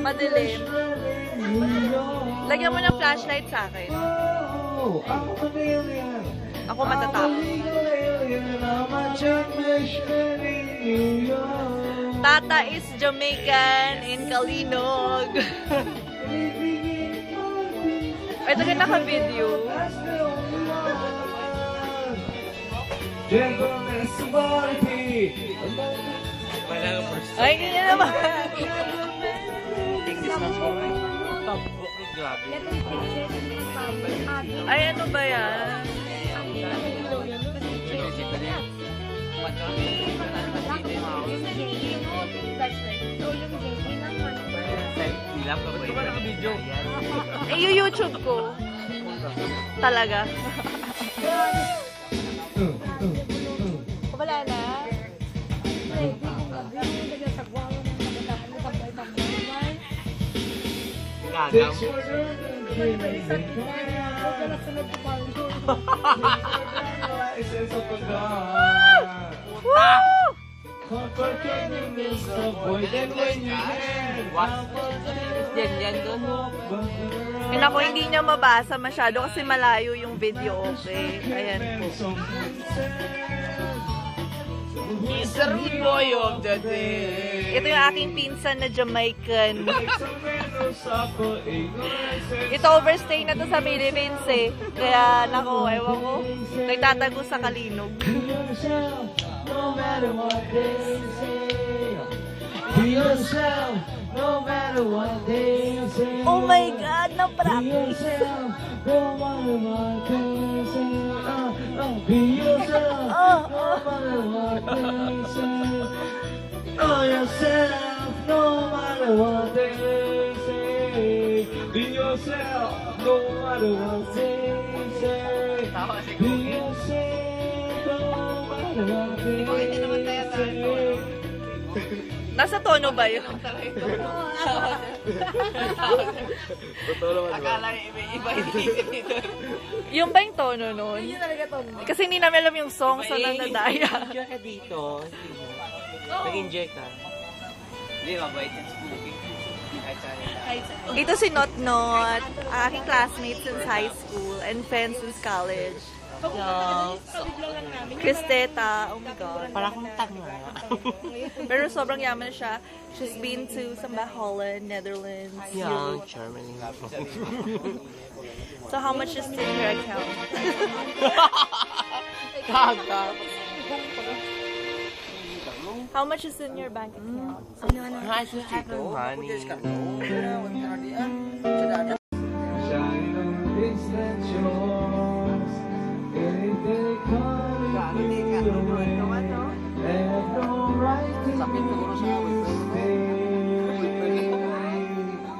Madilim. Lagyan mo ng flashlight sa akin. Ako matatap. Tata is Jamaican in Kalinog. Ay, taga naka-video. Ay, ganyan naman. Ay, ano ba yan? I-YouTube ko. Talaga. Wala na. Yan ako, hindi niya mabasa masyado kasi malayo yung video. Okay, ayan po. Mr. Boy of the day. Ito yung aking pinsan na Jamaican. Ito overstay na to sa Philippines eh. Kaya nako, ewan ko, nagtatago sa Kalinog. No matter what they say, be yourself. No matter what they say. Oh my God, na-practice. Be yourself. No matter what they say. Be yourself. No matter what they say. Know yourself. No matter what they say. Be yourself. No matter what they say. Be yourself. Nasa tono ba yun? Akala iba inisip nito. Yung ba yung tono nun? Kasi hindi namin alam yung song sa nanadaya. Nag-enjoy ka dito. Nag-enjoy ka. Hindi, mabait yung spooky. Ito si Not-Not, aking classmate since high school and friends since college. Cristeta, oh my God. Parang akong tanga. Pero sobrang yaman siya. She's been to Holland, Netherlands, Europe. Germany. So how much is in your account? How much is in your bank account?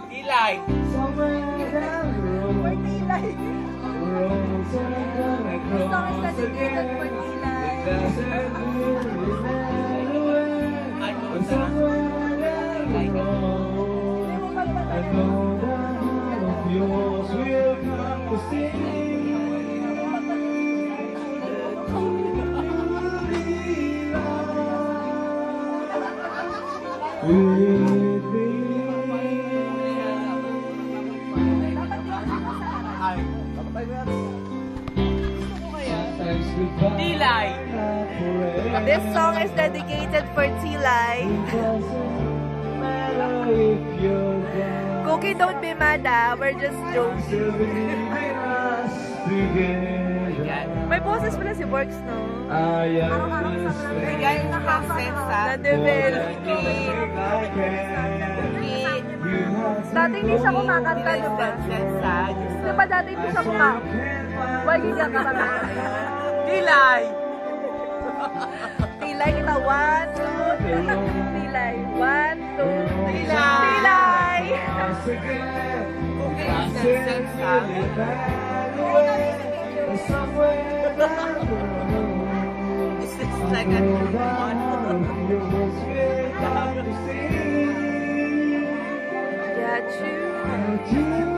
Ilay! Tilay! This song is dedicated for Tilay. Cookie, don't be mad ah. We're just joking. May boses pala si Works, no? Araw-araw sa mga na-develop. Dati hindi siya kumakanta, diba? Diba dati hindi siya kumakanta? Wagi ka ka ba? Tilay! Tilay kita, 1, 2, 3. Tilay, 1, 2, 3. Tilay! This is like a Got you.